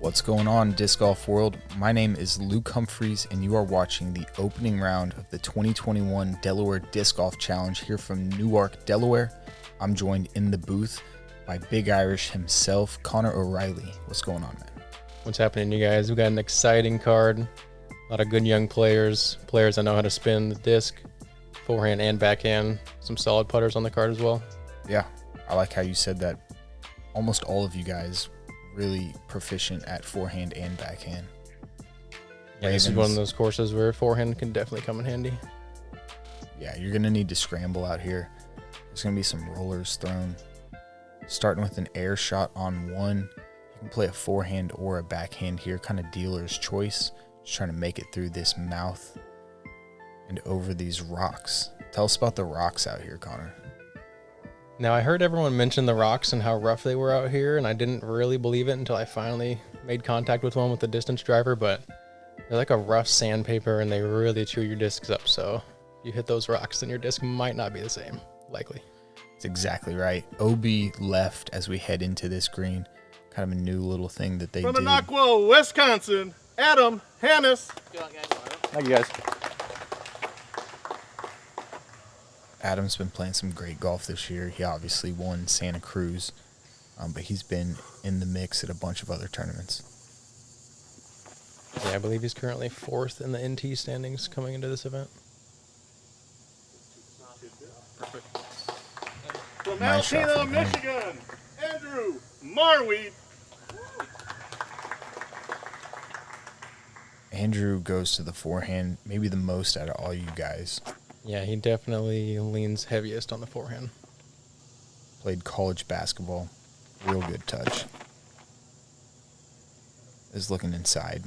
What's going on, Disc Golf World? My name is Luke Humphries, and you are watching the opening round of the 2021 Delaware Disc Golf Challenge here from Newark, Delaware. I'm joined in the booth by Big Irish himself, Connor O'Reilly. What's going on, man? What's happening, you guys? We've got an exciting card. A lot of good young players that know how to spin the disc, forehand and backhand. Some solid putters on the card as well. Yeah, I like how you said that. Almost all of you guys really proficient at forehand and backhand. Yeah, this is one of those courses where forehand can definitely come in handy. Yeah, you're going to need to scramble out here. There's going to be some rollers thrown. Starting with an air shot on one. You can play a forehand or a backhand here, kind of dealer's choice. Just trying to make it through this mouth and over these rocks. Tell us about the rocks out here, Connor. Now, I heard everyone mention the rocks and how rough they were out here, and I didn't really believe it until I finally made contact with one with the distance driver, but they're like a rough sandpaper, and they really chew your discs up, so if you hit those rocks, then your disc might not be the same, likely. That's exactly right. OB left as we head into this green. Kind of a new little thing that they did. From Minocqua, Wisconsin, Adam Hannes. Thank you, guys. Adam's been playing some great golf this year. He obviously won Santa Cruz, but he's been in the mix at a bunch of other tournaments. Yeah, I believe he's currently fourth in the NT standings coming into this event. Perfect. From Nice shot Alpena, from him. Michigan, Andrew Marwede. Andrew goes to the forehand, maybe the most out of all you guys. Yeah, he definitely leans heaviest on the forehand. Played college basketball. Real good touch. Is looking inside.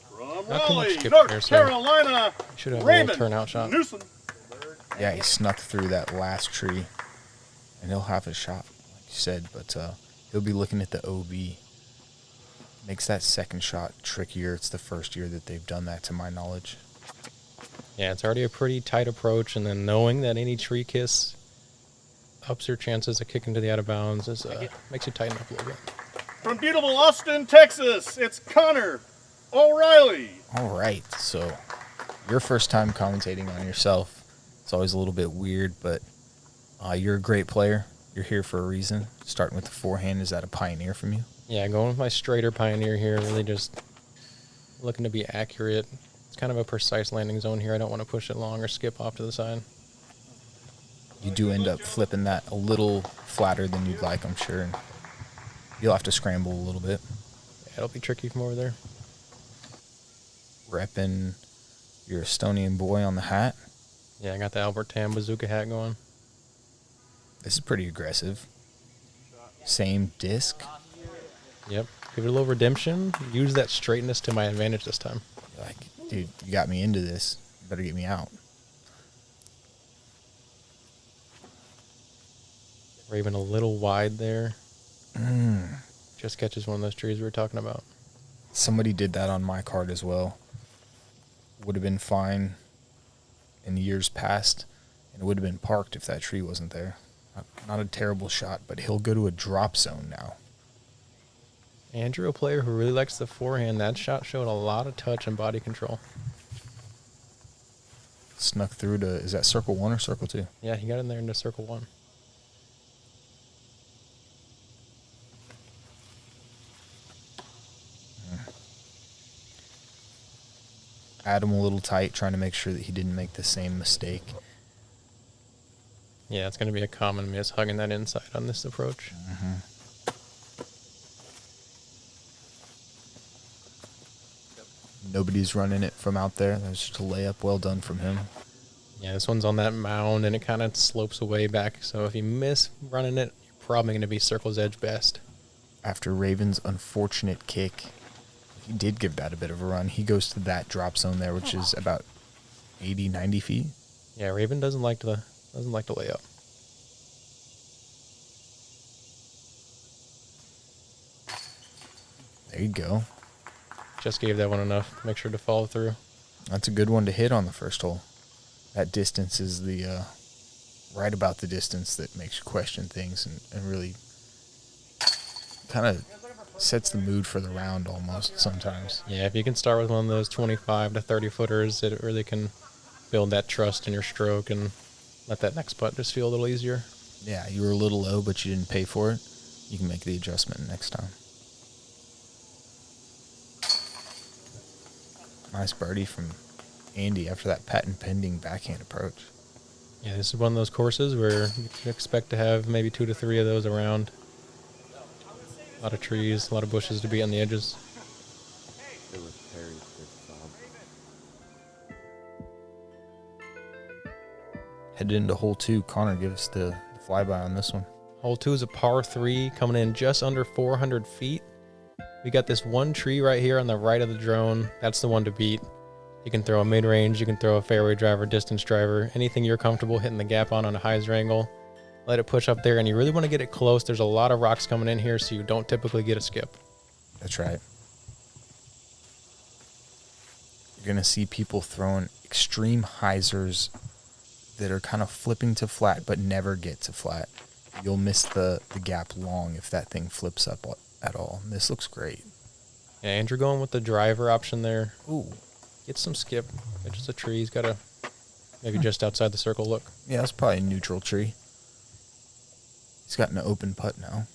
From Not too much Raleigh, skip North there, so Carolina, should have a little Raymond turnout shot. Newsom. Yeah, he snuck through that last tree. And he'll have a shot, like you said, but he'll be looking at the OB. Makes that second shot trickier. It's the first year that they've done that, to my knowledge. Yeah, it's already a pretty tight approach, and then knowing that any tree kiss ups your chances of kicking to the out of bounds makes you tighten up a little bit. From beautiful Austin, Texas, it's Connor O'Reilly. All right, so your first time commentating on yourself. It's always a little bit weird, but you're a great player. You're here for a reason. Starting with the forehand, is that a pioneer from you? Yeah, going with my straighter pioneer here, really just looking to be accurate. It's kind of a precise landing zone here. I don't want to push it long or skip off to the side. You do end up flipping that a little flatter than you'd like, I'm sure. And you'll have to scramble a little bit. Yeah, it'll be tricky from over there. Repping your Estonian boy on the hat. Yeah, I got the Albert Tam bazooka hat going. This is pretty aggressive. Same disc. Yep. Give it a little redemption. Use that straightness to my advantage this time. Like, dude, you got me into this. You better get me out. Raven a little wide there. Just catches one of those trees we were talking about. Somebody did that on my card as well. Would have been fine in years past, and it would have been parked if that tree wasn't there. Not a terrible shot, but he'll go to a drop zone now. Andrew, a player who really likes the forehand, that shot showed a lot of touch and body control. Snuck through to, is that circle one or circle two? Yeah, he got in there into circle one. Adam a little tight, trying to make sure that he didn't make the same mistake. Yeah, it's going to be a common miss hugging that inside on this approach. Nobody's running it from out there. There's just a layup. Well done from him. Yeah, this one's on that mound, and it kind of slopes away back. So if you miss running it, you're probably going to be circle's edge best. After Raven's unfortunate kick, he did give that a bit of a run. He goes to that drop zone there, which is about 80, 90 feet. Yeah, Raven doesn't like to lay up. There you go. Just gave that one enough. Make sure to follow through. That's a good one to hit on the first hole. That distance is the right about the distance that makes you question things and really kind of sets the mood for the round almost sometimes. Yeah, if you can start with one of those 25 to 30 footers, it really can build that trust in your stroke and let that next putt just feel a little easier. Yeah, you were a little low, but you didn't pay for it. You can make the adjustment next time. Nice birdie from Andy after that patent pending backhand approach. Yeah, this is one of those courses where you can expect to have maybe 2 to 3 of those around. A lot of trees, a lot of bushes to be on the edges. It was Perry's first job. Headed into hole 2. Connor, give us the flyby on this one. Hole 2 is a par 3 coming in just under 400 feet. We got this one tree right here on the right of the drone. That's the one to beat. You can throw a mid-range, you can throw a fairway driver, distance driver, anything you're comfortable hitting the gap on a hyzer angle. Let it push up there, and you really want to get it close. There's a lot of rocks coming in here, so you don't typically get a skip. That's right. You're going to see people throwing extreme hyzers that are kind of flipping to flat but never get to flat. You'll miss the gap long if that thing flips up at all. This looks great. Yeah, Andrew going with the driver option there. Ooh. Get some skip. It's just a tree. He's got a maybe just outside the circle look. Yeah, that's probably a neutral tree. He's got an open putt now.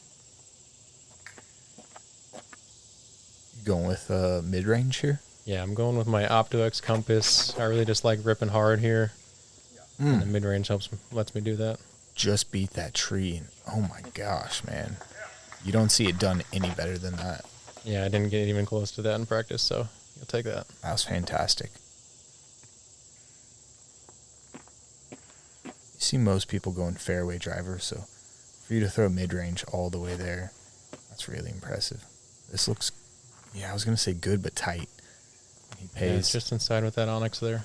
You going with mid-range here? Yeah, I'm going with my OptoX compass. I really just like ripping hard here. And the mid-range lets me do that. Just beat that tree. And oh my gosh, man. You don't see it done any better than that. Yeah, I didn't get even close to that in practice, so you'll take that. That was fantastic. You see most people going fairway driver, so for you to throw mid-range all the way there, that's really impressive. This looks, yeah, I was going to say good but tight. He pays. Yeah, it's just inside with that onyx there.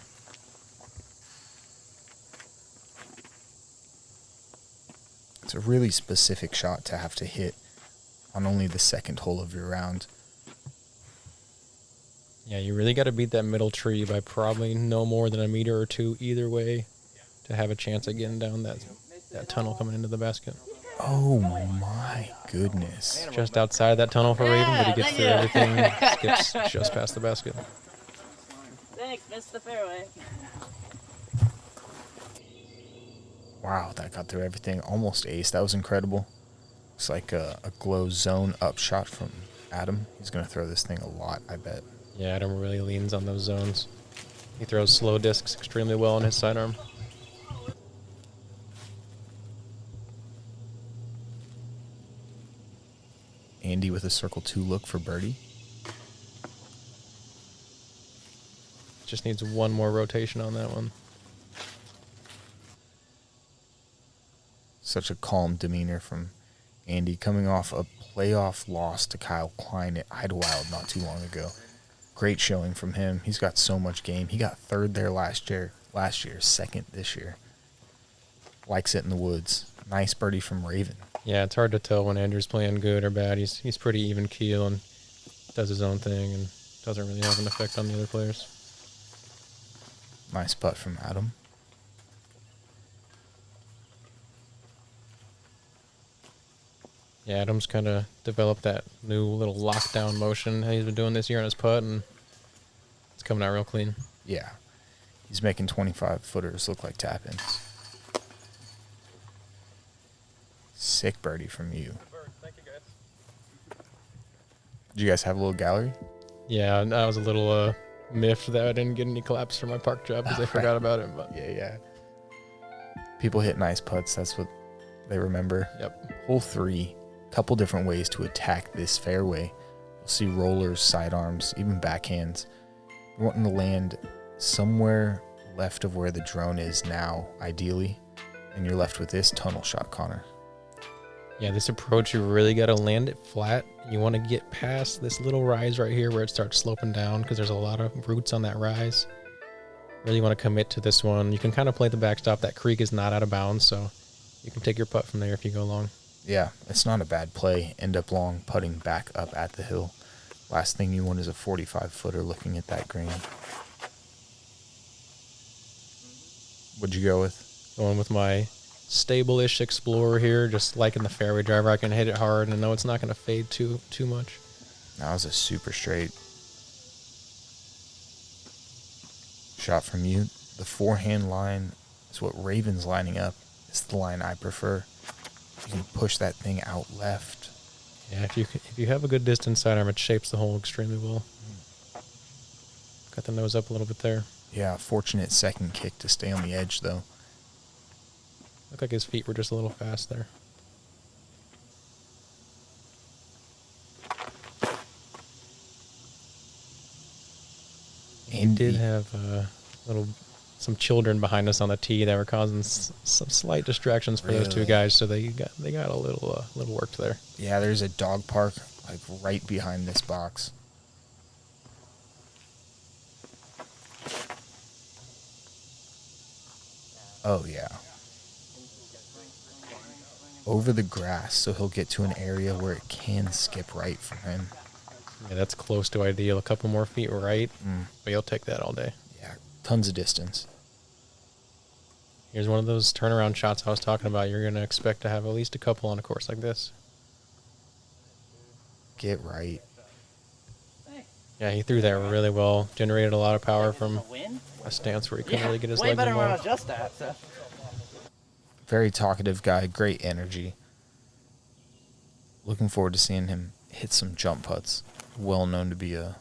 It's a really specific shot to have to hit on only the second hole of your round. Yeah, you really got to beat that middle tree by probably no more than a meter or two either way to have a chance at getting down that tunnel coming into the basket. Oh my goodness. Just outside that tunnel for Raven, but he gets through everything, skips just past the basket. Thanks, missed the fairway. Wow, that got through everything. Almost ace. That was incredible. Looks like a glow zone up shot from Adam. He's going to throw this thing a lot, I bet. Yeah, Adam really leans on those zones. He throws slow discs extremely well on his sidearm. Andy with a circle 2 look for birdie. Just needs one more rotation on that one. Such a calm demeanor from Andy coming off a playoff loss to Kyle Klein at Idlewild not too long ago. Great showing from him. He's got so much game. He got third there last year, second this year. Likes it in the woods. Nice birdie from Raven. Yeah, it's hard to tell when Andrew's playing good or bad. He's pretty even keel and does his own thing and doesn't really have an effect on the other players. Nice putt from Adam. Yeah, Adam's kind of developed that new little lockdown motion he's been doing this year on his putt, and it's coming out real clean. Yeah. He's making 25-footers look like tap-ins. Sick birdie from you. Thank you, guys. Did you guys have a little gallery? Yeah, I was a little miffed that I didn't get any claps for my park job because I forgot about it. But Yeah. People hit nice putts. That's what they remember. Yep. Hole 3, couple different ways to attack this fairway. You'll see rollers, sidearms, even backhands. You're wanting to land somewhere left of where the drone is now, ideally. And you're left with this tunnel shot, Connor. Yeah, this approach, you really got to land it flat. You want to get past this little rise right here where it starts sloping down because there's a lot of roots on that rise. Really want to commit to this one. You can kind of play the backstop. That creek is not out of bounds, so you can take your putt from there if you go long. Yeah, it's not a bad play. End up long, putting back up at the hill. Last thing you want is a 45-footer looking at that green. What'd you go with? Going with my stable-ish explorer here, just like in the fairway driver. I can hit it hard and know it's not going to fade too much. That was a super straight shot from you. The forehand line is what Raven's lining up. It's the line I prefer. You can push that thing out left. Yeah, if you have a good distance sidearm, it shapes the hole extremely well. Got the nose up a little bit there. Yeah, fortunate second kick to stay on the edge, though. Looked like his feet were just a little fast there. He did have some children behind us on the tee that were causing some slight distractions for those two guys, so they got a little worked there. Yeah, there's a dog park like right behind this box. Oh yeah. Over the grass, so he'll get to an area where it can skip right for him. Yeah, that's close to ideal. A couple more feet right, but you'll take that all day. Yeah, tons of distance. Here's one of those turnaround shots I was talking about. You're going to expect to have at least a couple on a course like this. Get right. Yeah, he threw that really well. Generated a lot of power from a stance where he couldn't really get his legs involved. Just that. So. Very talkative guy, great energy. Looking forward to seeing him hit some jump putts. Well known to be a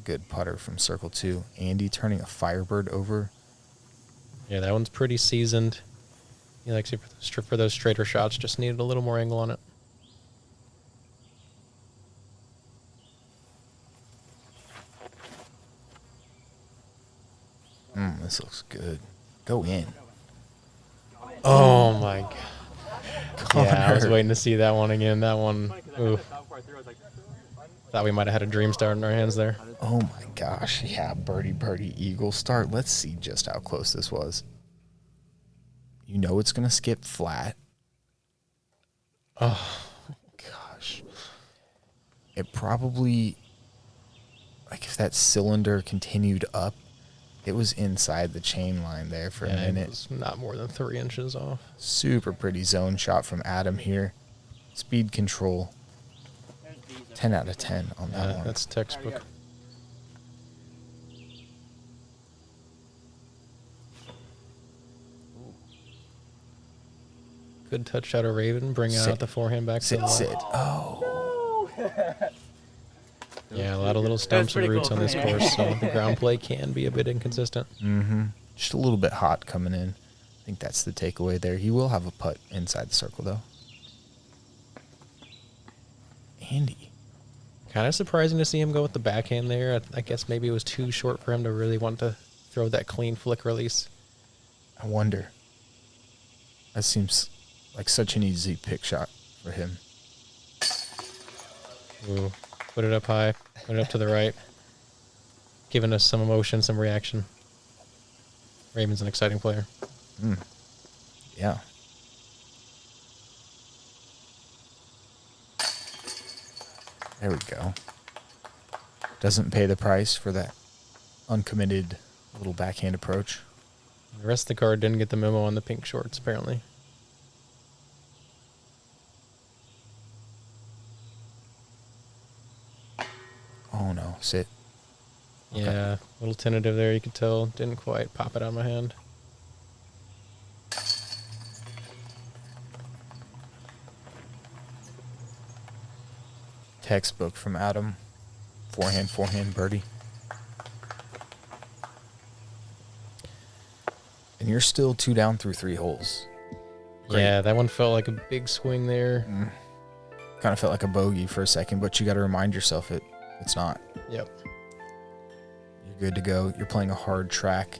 good putter from Circle 2. Andy turning a Firebird over. Yeah, that one's pretty seasoned. He likes it for those straighter shots. Just needed a little more angle on it. This looks good. Go in. Oh my god. Yeah, I was waiting to see that one again. That one, oof. Thought we might have had a dream start in our hands there. Oh my gosh. Yeah, birdie, eagle start. Let's see just how close this was. You know it's going to skip flat. Oh gosh. It probably, like if that cylinder continued up, it was inside the chain line there for a minute. It was not more than 3 inches off. Super pretty zone shot from Adam here. Speed control. 10 out of 10 on that one. That's textbook. Good touch out of Raven. Bring out the forehand back to the left. Sit. Oh. Yeah, a lot of little stumps and roots on this course, so the ground play can be a bit inconsistent. Just a little bit hot coming in. I think that's the takeaway there. He will have a putt inside the circle, though. Andy. Kind of surprising to see him go with the backhand there. I guess maybe it was too short for him to really want to throw that clean flick release. I wonder. That seems like such an easy pick shot for him. Ooh. Put it up high. Put it up to the right. Giving us some emotion, some reaction. Raven's an exciting player. Yeah. There we go. Doesn't pay the price for that uncommitted little backhand approach. The rest of the card didn't get the memo on the pink shorts, apparently. Oh no, sit. Okay. Yeah, a little tentative there, you could tell. Didn't quite pop it out of my hand. Textbook from Adam. Forehand birdie. And you're still 2 down through 3 holes. Great. Yeah, that one felt like a big swing there. Kind of felt like a bogey for a second, but you got to remind yourself it's not. Yep. You're good to go. You're playing a hard track.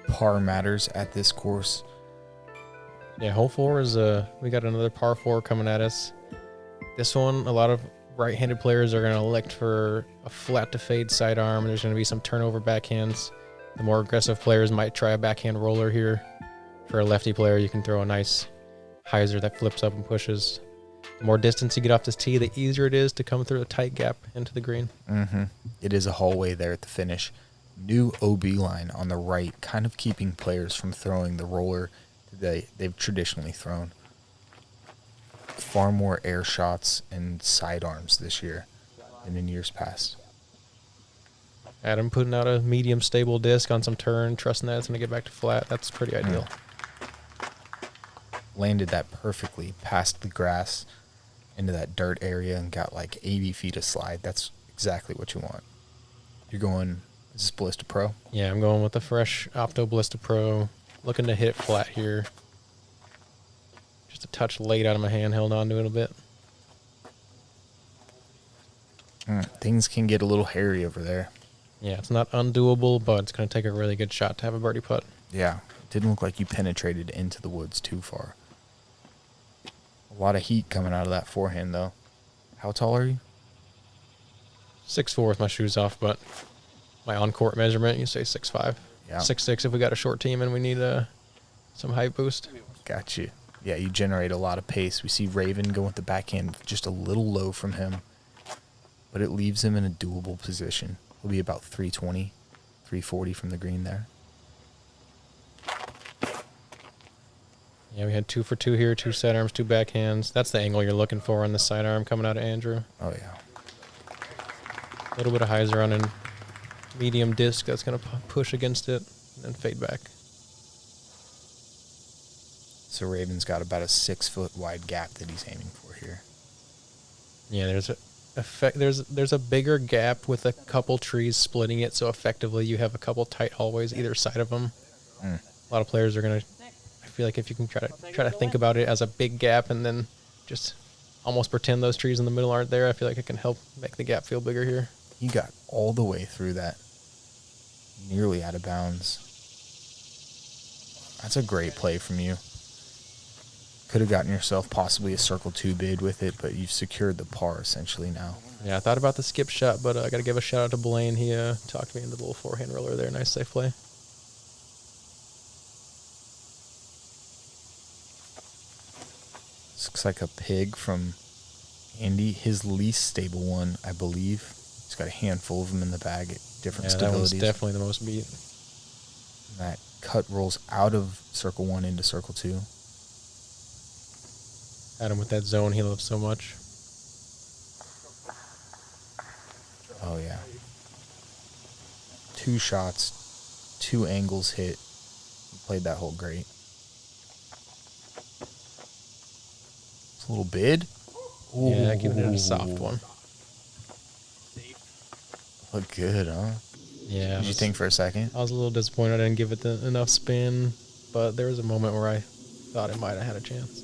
Par matters at this course. Yeah, hole 4 is we got another par 4 coming at us. This one, a lot of right-handed players are going to elect for a flat to fade sidearm. There's going to be some turnover backhands. The more aggressive players might try a backhand roller here. For a lefty player, you can throw a nice hyzer that flips up and pushes. The more distance you get off this tee, the easier it is to come through a tight gap into the green. It is a hallway there at the finish. New OB line on the right, kind of keeping players from throwing the roller they've traditionally thrown. Far more air shots and sidearms this year than in years past. Adam putting out a medium stable disc on some turn, trusting that it's going to get back to flat. That's pretty ideal. Landed that perfectly past the grass into that dirt area and got like 80 feet of slide. That's exactly what you want. You're going, is this Ballista Pro? Yeah, I'm going with the fresh Opto Ballista Pro. Looking to hit it flat here. Just a touch late out of my hand, held on to it a bit. Things can get a little hairy over there. Yeah, it's not undoable, but it's going to take a really good shot to have a birdie putt. Yeah, it didn't look like you penetrated into the woods too far. A lot of heat coming out of that forehand, though. How tall are you? 6'4" with my shoes off, but my on-court measurement, you say 6'5". Yeah. 6'6" if we got a short team and we need some height boost. Got you. Yeah, you generate a lot of pace. We see Raven going with the backhand just a little low from him, but it leaves him in a doable position. He'll be about 320, 340 from the green there. Yeah, we had 2 for 2 here, 2 sidearms, 2 backhands. That's the angle you're looking for on the sidearm coming out of Andrew. Oh, yeah. A little bit of hyzer on a medium disc that's going to push against it and then fade back. So Raven's got about a 6 foot wide gap that he's aiming for here. Yeah, there's a bigger gap with a couple trees splitting it, so effectively you have a couple tight hallways either side of them. A lot of players are going to, I feel like if you can try to think about it as a big gap and then just almost pretend those trees in the middle aren't there, I feel like it can help make the gap feel bigger here. He got all the way through that. Nearly out of bounds. That's a great play from you. Could have gotten yourself possibly a circle 2 bid with it, but you've secured the par essentially now. Yeah, I thought about the skip shot, but I got to give a shout out to Blaine. He talked me into the little forehand roller there. Nice safe play. This looks like a pig from Andy. His least stable one, I believe. He's got a handful of them in the bag at different Yeah, that one's stabilities. definitely the most beat. That cut rolls out of circle 1 into circle 2. Adam with that zone he loves so much. Oh, yeah. 2 shots, 2 angles hit. He played that hole great. It's a little bid. Ooh. Yeah, giving it a soft one. Look good, huh? Yeah. What did you think for a second? I was a little disappointed I didn't give it enough spin, but there was a moment where I thought it might have had a chance.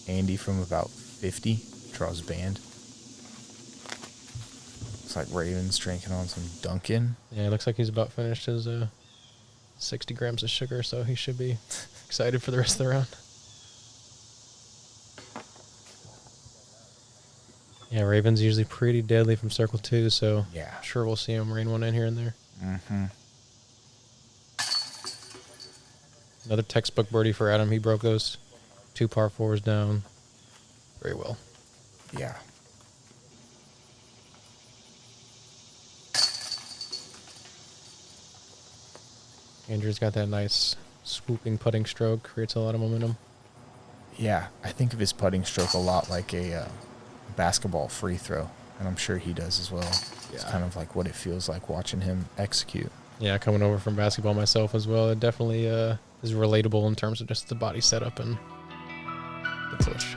Andy from about 50 draws band. Looks like Raven's drinking on some Dunkin'. Yeah, it looks like he's about finished his 60 grams of sugar, so he should be excited for the rest of the round. Yeah, Raven's usually pretty deadly from circle 2, so Yeah. I'm sure we'll see him rain one in here and there. Mm-hmm. Another textbook birdie for Adam. He broke those 2 par 4s down very well. Yeah. Andrew's got that nice swooping putting stroke, creates a lot of momentum. Yeah, I think of his putting stroke a lot like a basketball free throw, and I'm sure he does as well. It's kind of like what it feels like watching him execute. Yeah, coming over from basketball myself as well, it definitely is relatable in terms of just the body setup and the push.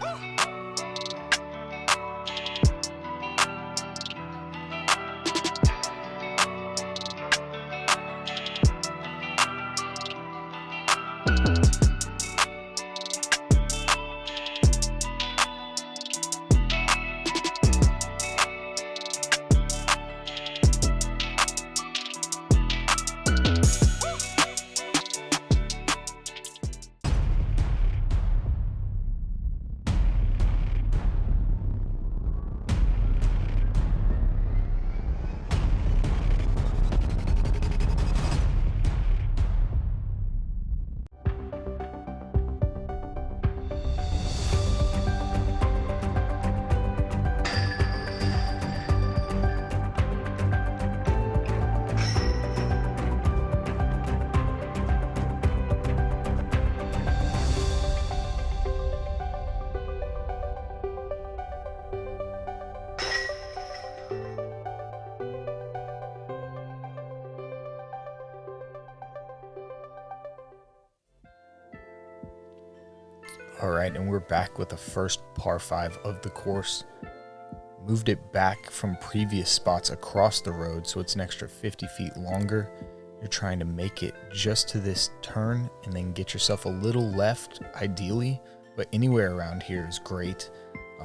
All right, and we're back with the first par 5 of the course. Moved it back from previous spots across the road, so it's an extra 50 feet longer. You're trying to make it just to this turn and then get yourself a little left, ideally, but anywhere around here is great.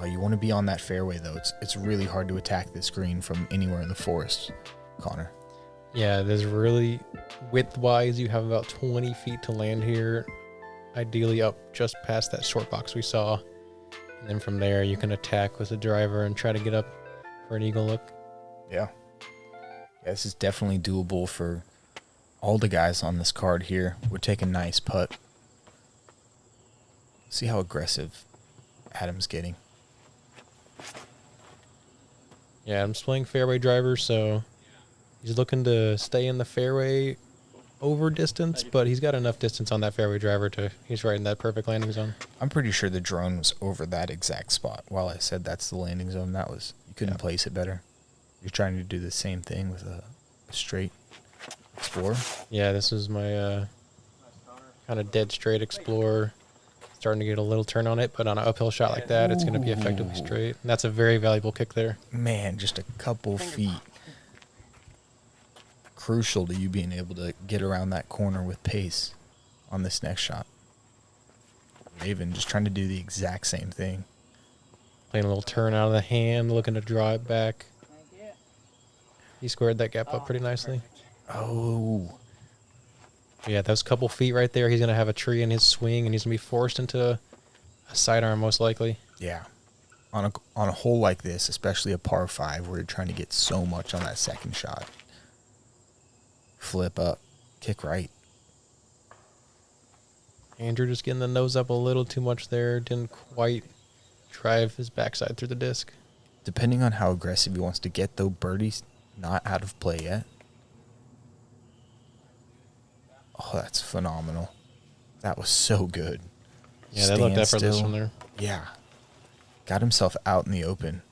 You want to be on that fairway, though. It's really hard to attack this green from anywhere in the forest, Connor. Yeah, there's really, width-wise, you have about 20 feet to land here, ideally up just past that short box we saw. And then from there, you can attack with the driver and try to get up for an eagle look. Yeah, this is definitely doable for all the guys on this card here. We're taking nice putt. See how aggressive Adam's getting. Yeah, I'm playing fairway driver, so he's looking to stay in the fairway over distance, but he's got enough distance on that fairway driver he's right in that perfect landing zone. I'm pretty sure the drone was over that exact spot. While I said that's the landing zone, you couldn't place it better. You're trying to do the same thing with a straight Explorer. Yeah, this is my kind of dead straight Explorer. Starting to get a little turn on it, but on an uphill shot like that, it's going to be effectively straight. And that's a very valuable kick there. Man, just a couple feet. Crucial to you being able to get around that corner with pace on this next shot. Raven just trying to do the exact same thing. Playing a little turn out of the hand, looking to draw it back. He squared that gap up pretty nicely. Oh. Yeah, those couple feet right there, he's going to have a tree in his swing, and he's going to be forced into a sidearm most likely. Yeah. On a hole like this, especially a par 5, where you're trying to get so much on that second shot. Flip up. Kick right. Andrew just getting the nose up a little too much there. Didn't quite drive his backside through the disc. Depending on how aggressive he wants to get, though, birdie's not out of play yet. Oh, that's phenomenal. That was so good. Yeah, that looked effortless from there. Yeah. Got himself out in the open.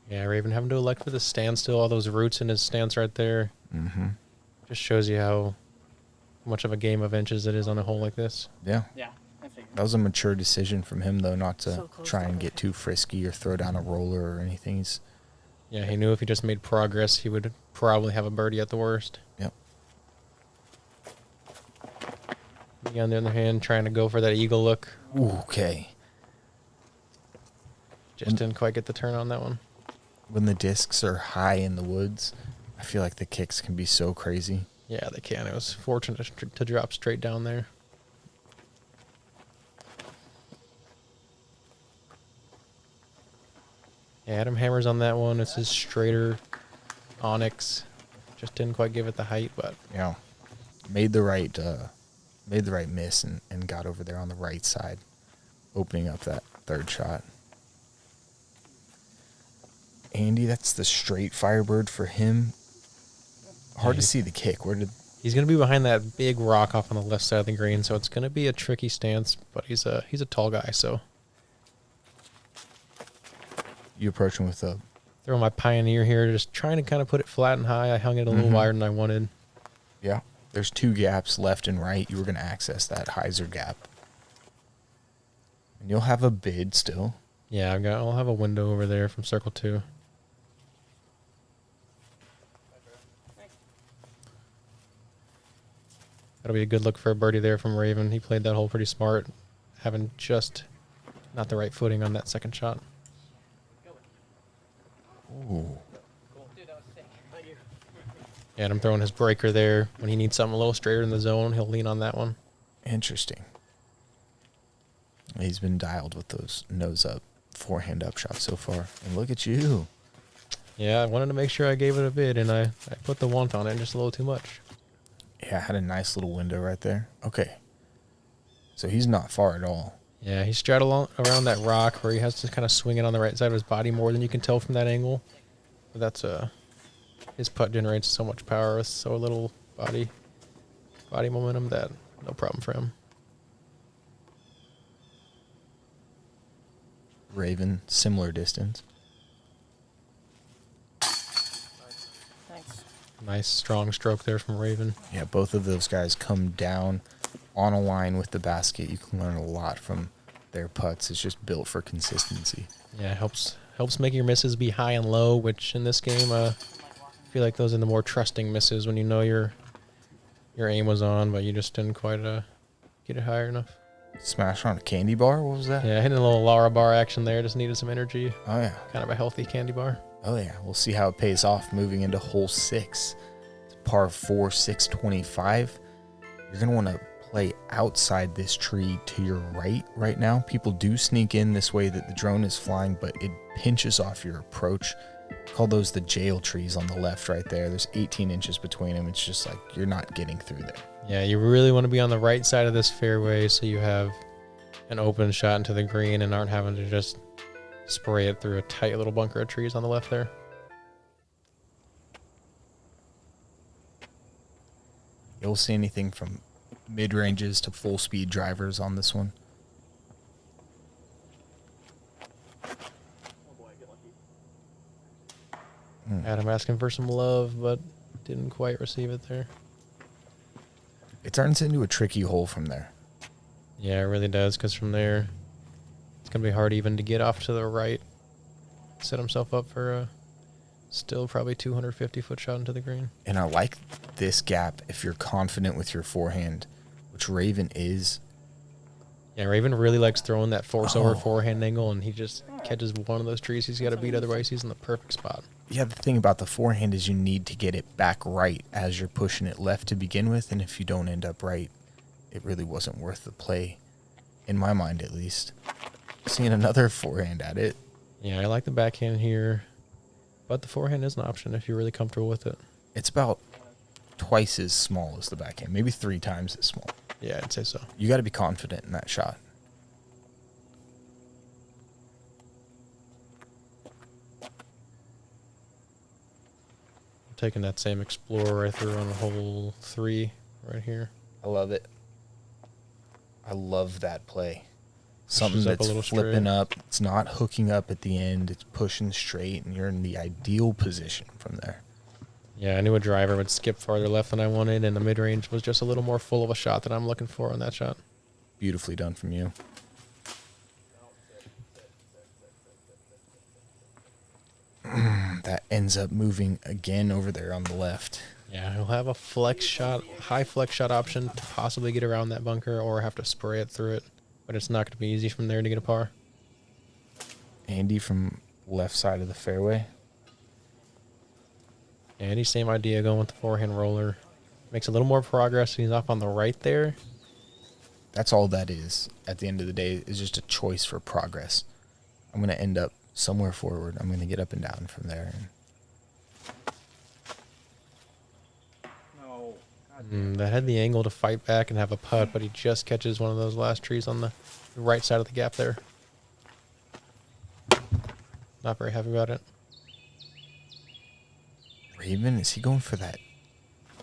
Yeah, Raven having to elect for the standstill. All those roots in his stance right there. Mm-hmm. Just shows you how much of a game of inches it is on a hole like this. Yeah. Yeah, I figured. That was a mature decision from him, though, not to try and get too frisky or throw down a roller or anything. Yeah, he knew if he just made progress, he would probably have a birdie at the worst. Yep. Me, on the other hand, trying to go for that eagle look. Ooh, okay. Just didn't quite get the turn on that one. When the discs are high in the woods, I feel like the kicks can be so crazy. Yeah, they can. It was fortunate to drop straight down there. Yeah, Adam hammers on that one. It's his straighter Onyx. Just didn't quite give it the height, but Yeah. Made the right miss and got over there on the right side, opening up that third shot. Andy, that's the straight Firebird for him. Hard to see the kick. He's going to be behind that big rock off on the left side of the green, so it's going to be a tricky stance, but he's a tall guy, so. You approach him with a... Throw my Pioneer here, just trying to kind of put it flat and high. I hung it a little wider than I wanted. Yeah. There's 2 gaps, left and right. You were going to access that hyzer gap. And you'll have a bid still. Yeah, I'll have a window over there from circle 2. That'll be a good look for a birdie there from Raven. He played that hole pretty smart, having just not the right footing on that second shot. Ooh. And I'm throwing his breaker there. When he needs something a little straighter in the zone, he'll lean on that one. Interesting. He's been dialed with those nose up, forehand up shots so far. And look at you. Yeah, I wanted to make sure I gave it a bid, and I put the want on it just a little too much. Yeah, had a nice little window right there. Okay. So he's not far at all. Yeah, he straddled around that rock where he has to kind of swing it on the right side of his body more than you can tell from that angle. But that's his putt generates so much power with so little body momentum that no problem for him. Raven, similar distance. Thanks. Nice strong stroke there from Raven. Yeah, both of those guys come down on a line with the basket. You can learn a lot from their putts. It's just built for consistency. Yeah, it helps make your misses be high and low, which in this game, I feel like those are the more trusting misses when you know your aim was on, but you just didn't quite get it higher enough. Smash on a candy bar? What was that? Yeah, hitting a little Lara bar action there. Just needed some energy. Oh, yeah. Kind of a healthy candy bar. Oh, yeah. We'll see how it pays off moving into hole 6. It's par 4, 625. You're going to want to play outside this tree to your right now. People do sneak in this way that the drone is flying, but it pinches off your approach. Call those the jail trees on the left right there. There's 18 inches between them. It's just like you're not getting through there. Yeah, you really want to be on the right side of this fairway so you have an open shot into the green and aren't having to just spray it through a tight little bunker of trees on the left there. You'll see anything from mid-ranges to full-speed drivers on this one. Adam asking for some love, but didn't quite receive it there. It turns into a tricky hole from there. Yeah, it really does, because from there, it's going to be hard even to get off to the right. Set himself up for a still probably 250-foot shot into the green. And I like this gap if you're confident with your forehand, which Raven is. Yeah, Raven really likes throwing that force-over forehand angle, and he just catches one of those trees he's got to beat, otherwise he's in the perfect spot. Yeah, the thing about the forehand is you need to get it back right as you're pushing it left to begin with, and if you don't end up right, it really wasn't worth the play, in my mind at least. Seeing another forehand at it. Yeah, I like the backhand here, but the forehand is an option if you're really comfortable with it. It's about twice as small as the backhand, maybe 3 times as small. Yeah, I'd say so. You got to be confident in that shot. I'm taking that same Explorer I threw on hole 3 right here. I love it. I love that play. Something Pushes up a that's little flipping straight. up. It's not hooking up at the end. It's pushing straight, and you're in the ideal position from there. Yeah, I knew a driver would skip farther left than I wanted, and the mid-range was just a little more full of a shot than I'm looking for on that shot. Beautifully done from you. That ends up moving again over there on the left. Yeah, he'll have a flex shot, high flex shot option to possibly get around that bunker or have to spray it through it, but it's not going to be easy from there to get a par. Andy from left side of the fairway. Andy, same idea, going with the forehand roller. Makes a little more progress. He's off on the right there. That's all that is. At the end of the day, is just a choice for progress. I'm going to end up somewhere forward. I'm going to get up and down from there. No. That had the angle to fight back and have a putt, but he just catches one of those last trees on the right side of the gap there. Not very happy about it. Raven, is he going for that?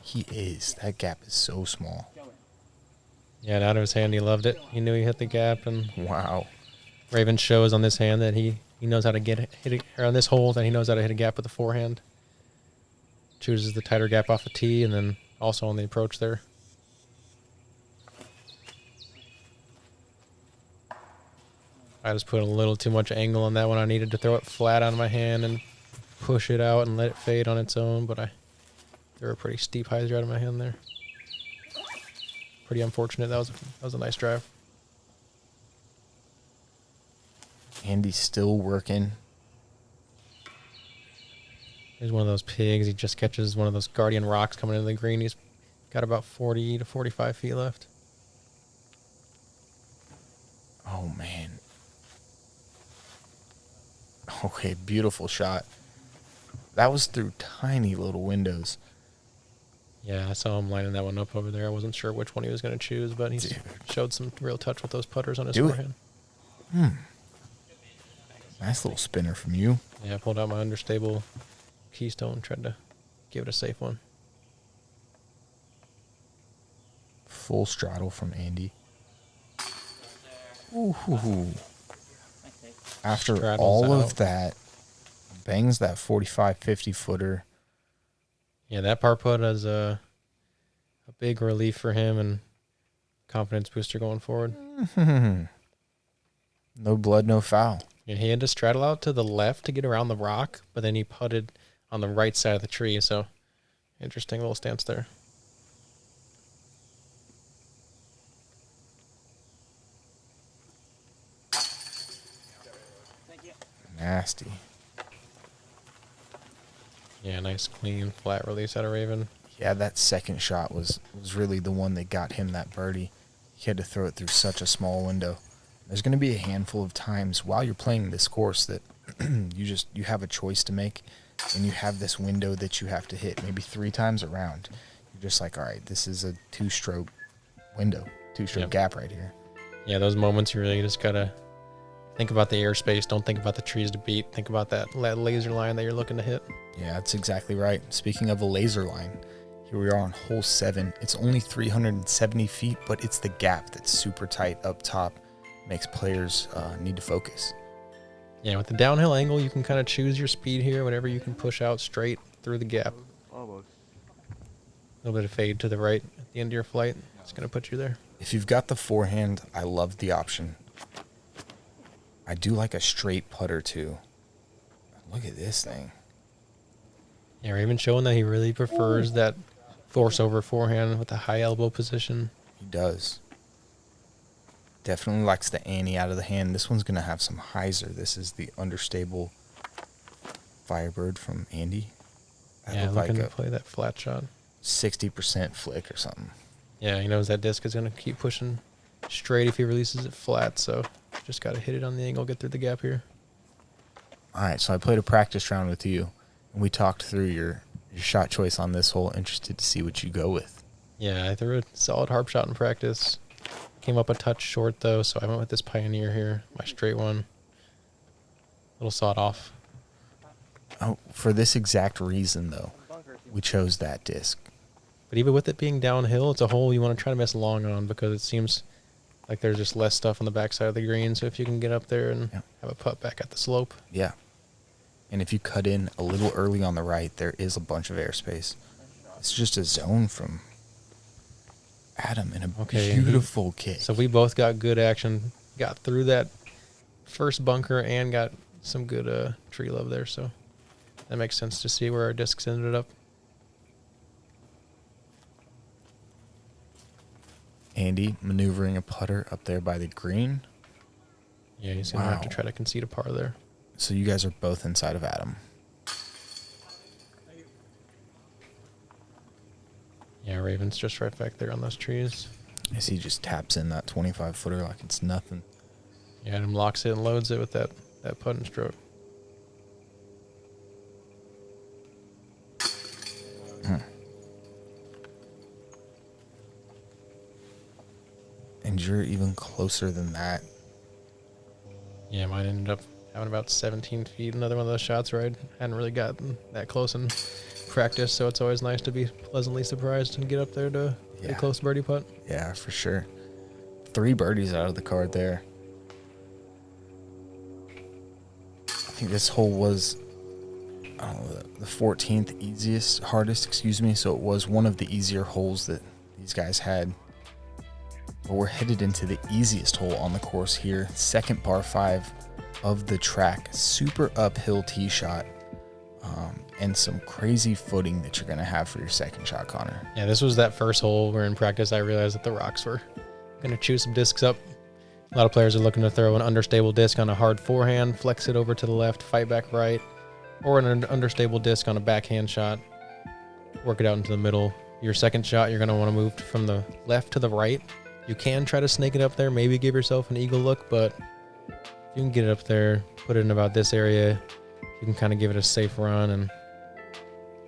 He is. That gap is so small. Yeah, and out of his hand, he loved it. He knew he hit the gap, and Wow. Raven shows on this hand that he knows how to hit it, or on this hole that he knows how to hit a gap with the forehand. Chooses the tighter gap off the tee, and then also on the approach there. I just put a little too much angle on that one. I needed to throw it flat on my hand and push it out and let it fade on its own, but I threw a pretty steep hyzer out of my hand there. Pretty unfortunate. That was a nice drive. Andy's still working. He's one of those pigs. He just catches one of those guardian rocks coming into the green. He's got about 40 to 45 feet left. Oh, man. Okay, beautiful shot. That was through tiny little windows. Yeah, I saw him lining that one up over there. I wasn't sure which one he was going to choose, but he showed some real touch with those putters on his Do it. forehand. Nice little spinner from you. Yeah, I pulled out my understable keystone, tried to give it a safe one. Full straddle from Andy. Ooh. After Straddles all out. of that, bangs that 45, 50 footer. Yeah, that par putt is a big relief for him and confidence booster going forward. No blood, no foul. Yeah, he had to straddle out to the left to get around the rock, but then he putted on the right side of the tree. So interesting little stance there. Thank you. Nasty. Yeah, nice clean flat release out of Raven. Yeah, that second shot was really the one that got him that birdie. He had to throw it through such a small window. There's going to be a handful of times while you're playing this course that you have a choice to make, and you have this window that you have to hit maybe 3 times around. You're just like, all right, this is a 2-stroke window, 2-stroke gap right here. Yeah, those moments you really just gotta think about the airspace. Don't think about the trees to beat. Think about that laser line that you're looking to hit. Yeah, that's exactly right. Speaking of a laser line, here we are on hole 7. It's only 370 feet, but it's the gap that's super tight up top. Makes players need to focus. Yeah, with the downhill angle, you can kind of choose your speed here, whatever you can push out straight through the gap. Almost. A little bit of fade to the right at the end of your flight. It's going to put you there. If you've got the forehand, I love the option. I do like a straight putter too. Look at this thing. Yeah, Raven showing that he really prefers that force over forehand with the high elbow position. He does. Definitely likes the ante out of the hand. This one's going to have some hyzer. This is the understable Firebird from Andy. Yeah, looking to play that flat shot. 60% flick or something. Yeah, he knows that disc is going to keep pushing straight if he releases it flat, so just got to hit it on the angle, get through the gap here. All right, so I played a practice round with you, and we talked through your shot choice on this hole. Interested to see what you go with. Yeah, I threw a solid harp shot in practice. Came up a touch short, though, so I went with this Pioneer here, my straight one. A little sawed off. Oh, for this exact reason, though, we chose that disc. But even with it being downhill, it's a hole you want to try to miss long on because it seems like there's just less stuff on the backside of the green. So if you can get up there and have a putt back at the slope. Yeah. And if you cut in a little early on the right, there is a bunch of airspace. It's just a zone from Adam in a beautiful kick. So we both got good action, got through that first bunker and got some good tree love there. So that makes sense to see where our discs ended up. Andy maneuvering a putter up there by the green. Yeah, he's going to have to try to concede a par there. So you guys are both inside of Adam. Yeah, Raven's just right back there on those trees. As he just taps in that 25-footer like it's nothing. Yeah, Adam locks it and loads it with that putt and stroke. And you're even closer than that. Yeah, mine ended up having about 17 feet. Another one of those shots where I hadn't really gotten that close in practice, so it's always nice to be pleasantly surprised and get up there to a close birdie putt. Yeah, for sure. 3 birdies out of the card there. I think this hole was, I don't know, the 14th hardest, so it was one of the easier holes that these guys had. But we're headed into the easiest hole on the course here. Second par 5 of the track. Super uphill tee shot. And some crazy footing that you're going to have for your second shot, Connor. Yeah, this was that first hole where in practice I realized that the rocks were going to chew some discs up. A lot of players are looking to throw an understable disc on a hard forehand, flex it over to the left, fight back right, or an understable disc on a backhand shot, work it out into the middle. Your second shot, you're going to want to move from the left to the right. You can try to snake it up there, maybe give yourself an eagle look, but if you can get it up there, put it in about this area, you can kind of give it a safe run and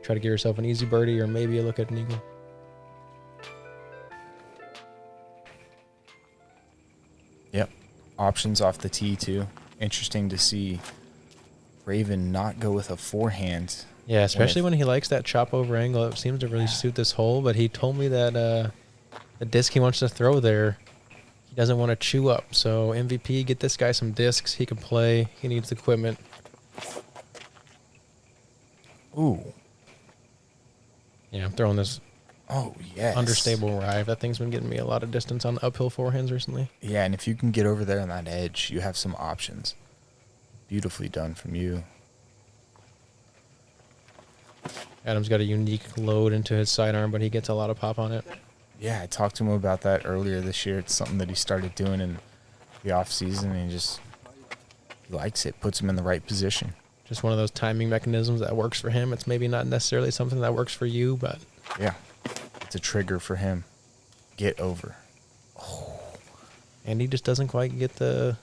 try to give yourself an easy birdie or maybe a look at an eagle. Yep. Options off the tee, too. Interesting to see Raven not go with a forehand. Yeah, especially when he likes that chop over angle. It seems to really suit this hole, but he told me that the disc he wants to throw there, he doesn't want to chew up. So MVP, get this guy some discs. He can play. He needs equipment. Ooh. Yeah, I'm throwing this Oh, yes. Understable drive. That thing's been getting me a lot of distance on the uphill forehands recently. Yeah, and if you can get over there on that edge, you have some options. Beautifully done from you. Adam's got a unique load into his sidearm, but he gets a lot of pop on it. Yeah, I talked to him about that earlier this year. It's something that he started doing in the off season, and he likes it. Puts him in the right position. Just one of those timing mechanisms that works for him. It's maybe not necessarily something that works for you, but Yeah, it's a trigger for him. Get over. and he just doesn't quite get the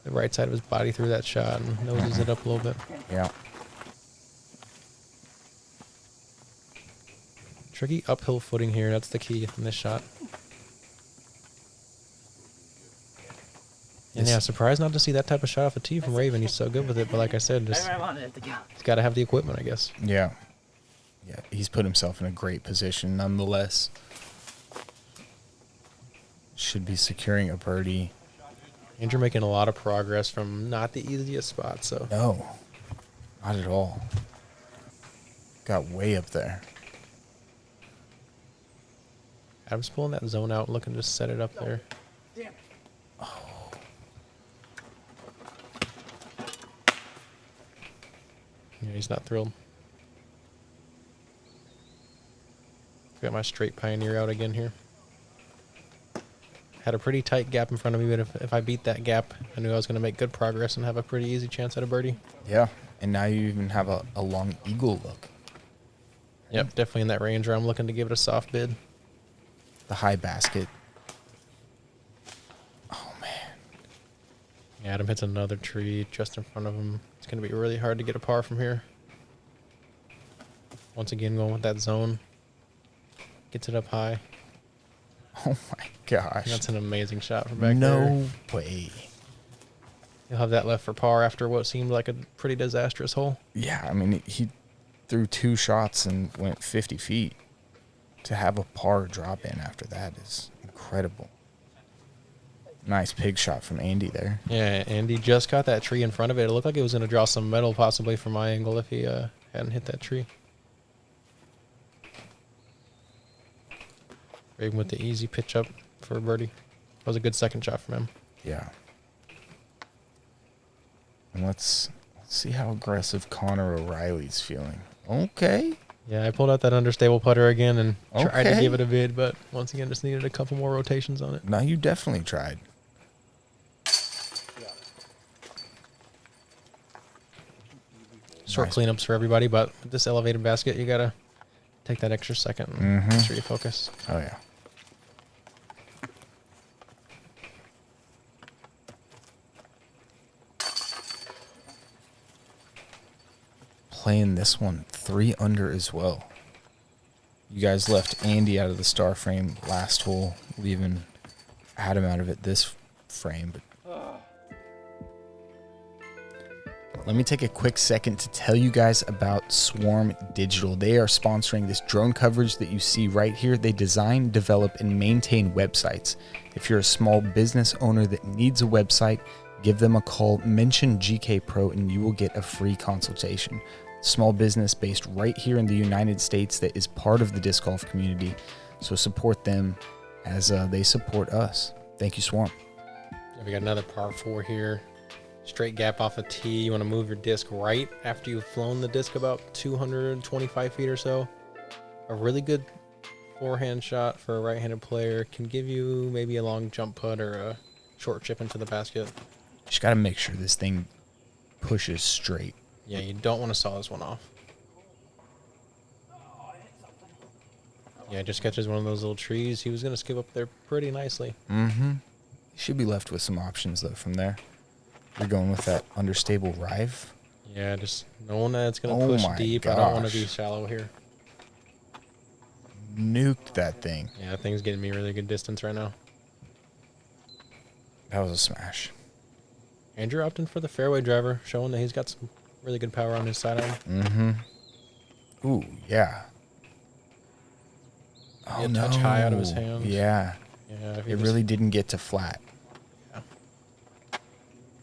right side of his body through that shot and noses it up a little bit. Yeah. Tricky uphill footing here. That's the key in this shot. And yeah, surprised not to see that type of shot off a tee from Raven. He's so good with it, but like I said, just I wanted it to go. he's got to have the equipment, I guess. Yeah. Yeah, he's put himself in a great position nonetheless. Should be securing a birdie. Andrew making a lot of progress from not the easiest spot, so No, not at all. Got way up there. Adam's pulling that zone out, looking to just set it up there. Yeah, he's not thrilled. Got my straight Pioneer out again here. Had a pretty tight gap in front of me, but if I beat that gap, I knew I was going to make good progress and have a pretty easy chance at a birdie. Yeah, and now you even have a long eagle look. Yep, definitely in that range where I'm looking to give it a soft bid. The high basket. Oh, man. Adam hits another tree just in front of him. It's going to be really hard to get a par from here. Once again, going with that zone. Gets it up high. Oh, my gosh. That's an amazing shot from back there. No way. He'll have that left for par after what seemed like a pretty disastrous hole. Yeah, I mean, he threw 2 shots and went 50 feet. To have a par drop in after that is incredible. Nice pig shot from Andy there. Yeah, and he just got that tree in front of it. It looked like it was going to draw some metal possibly from my angle if he hadn't hit that tree. Raven with the easy pitch up for a birdie. That was a good second shot from him. Yeah. And let's see how aggressive Connor O'Reilly's feeling. Okay. Yeah, I pulled out that understable putter again and tried to Okay. give it a bid, but once again, just needed a couple more rotations on it. Now you definitely tried. Short Nice. cleanups for everybody, but with this elevated basket, you got to take that extra second and make sure you focus. Oh, yeah. Playing this one 3 under as well. You guys left Andy out of the star frame last hole, leaving Adam out of it this frame. But let me take a quick second to tell you guys about Swarm Digital. They are sponsoring this drone coverage that you see right here. They design, develop, and maintain websites. If you're a small business owner that needs a website, give them a call, mention GK Pro, and you will get a free consultation. Small business based right here in the United States that is part of the disc golf community. So support them as they support us. Thank you, Swarm. We got another par 4 here. Straight gap off a tee. You want to move your disc right after you've flown the disc about 225 feet or so. A really good forehand shot for a right-handed player can give you maybe a long jump putt or a short chip into the basket. Just got to make sure this thing pushes straight. Yeah, you don't want to saw this one off. Yeah, just catches one of those little trees. He was going to skip up there pretty nicely. Mm-hmm. You should be left with some options, though, from there. You're going with that understable rive. Yeah, just knowing that it's going to Oh push my deep. I don't want to gosh. be shallow here. Nuked that thing. Yeah, that thing's getting me really good distance right now. That was a smash. Andrew opting for the fairway driver, showing that he's got some really good power on his sidearm. Mm-hmm. Ooh, yeah. Oh, a no. touch high out of his hands. Yeah. Yeah, if It really didn't get to flat.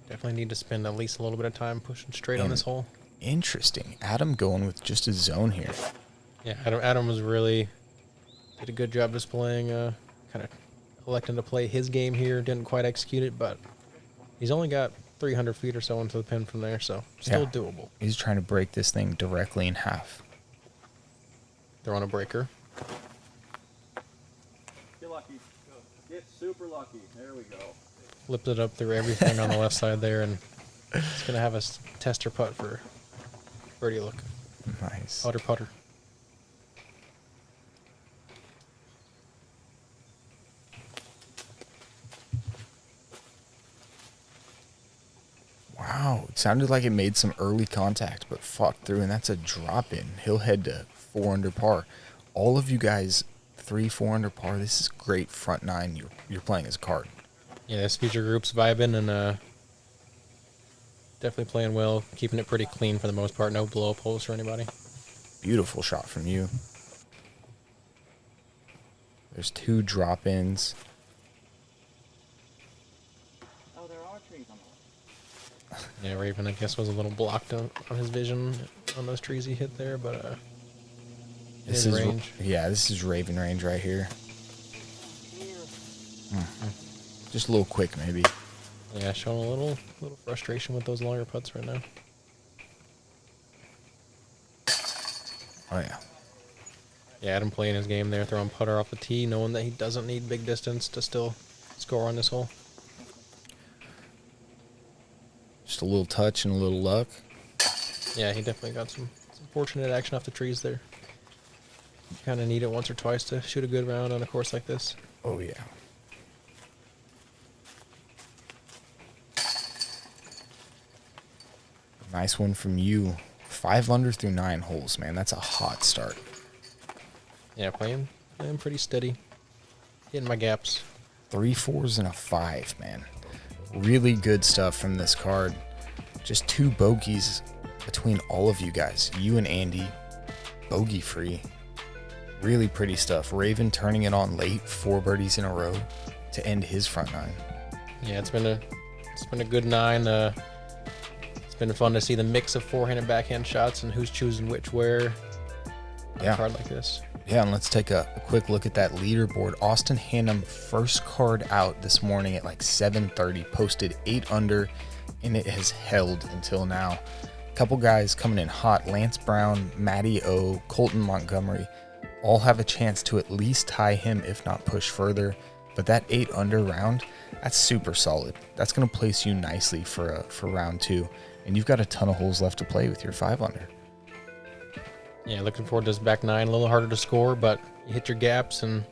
definitely need to spend at least a little bit of time pushing straight on And- this hole. Interesting. Adam going with just a zone here. Yeah, Adam was really Did a good job displaying, kind of electing to play his game here. Didn't quite execute it, but he's only got 300 feet or so into the pin from there, so still doable. He's trying to break this thing directly in half. They're on a breaker. Get lucky. Get super lucky. There we go. Flipped it up through everything on the left side there, and it's going to have a tester putt for birdie look. Nice. Putter. Wow, it sounded like it made some early contact, but fought through, and that's a drop in. He'll head to 4 under par. All of you guys, 3-4 under par. This is great front nine. You're playing as a card. Yeah, this feature group's vibing and definitely playing well, keeping it pretty clean for the most part. No blow up holes for anybody. Beautiful shot from you. There's 2 drop ins. Oh, there are trees on the left. Yeah, Raven, I guess, was a little blocked on his vision on those trees he hit there, but This his is range. Yeah, this is Raven range right here. Just a little quick, maybe. Yeah, showing a little frustration with those longer putts right now. Oh yeah. Yeah, Adam playing his game there, throwing putter off the tee, knowing that he doesn't need big distance to still score on this hole. Just a little touch and a little luck. Yeah, he definitely got some fortunate action off the trees there. Kind of need it once or twice to shoot a good round on a course like this. Oh yeah. Nice one from you. 5 under through 9 holes, man. That's a hot start. Yeah, playing pretty steady. Hitting my gaps. 3 4s and a 5, man. Really good stuff from this card. Just 2 bogeys between all of you guys. You and Andy, bogey free. Really pretty stuff. Raven turning it on late, 4 birdies in a row to end his front nine. Yeah, it's been a good 9. It's been fun to see the mix of forehand and backhand shots and who's choosing which where on a card like this. Yeah, and let's take a quick look at that leaderboard. Austin Hannum, first card out this morning at like 7:30, posted 8 under, and it has held until now. A couple guys coming in hot. Lance Brown, Matty O, Colton Montgomery, all have a chance to at least tie him, if not push further. But that 8 under round, that's super solid. That's going to place you nicely for round 2. And you've got a ton of holes left to play with your 5 under. Yeah, looking forward to this back 9. A little harder to score, but you hit your gaps and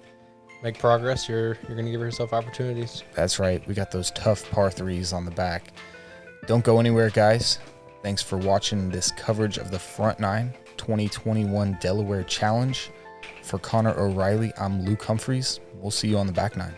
make progress. You're going to give yourself opportunities. That's right. We got those tough par 3s on the back. Don't go anywhere, guys. Thanks for watching this coverage of the Front 9 2021 Delaware Challenge. For Connor O'Reilly, I'm Luke Humphries. We'll see you on the back 9.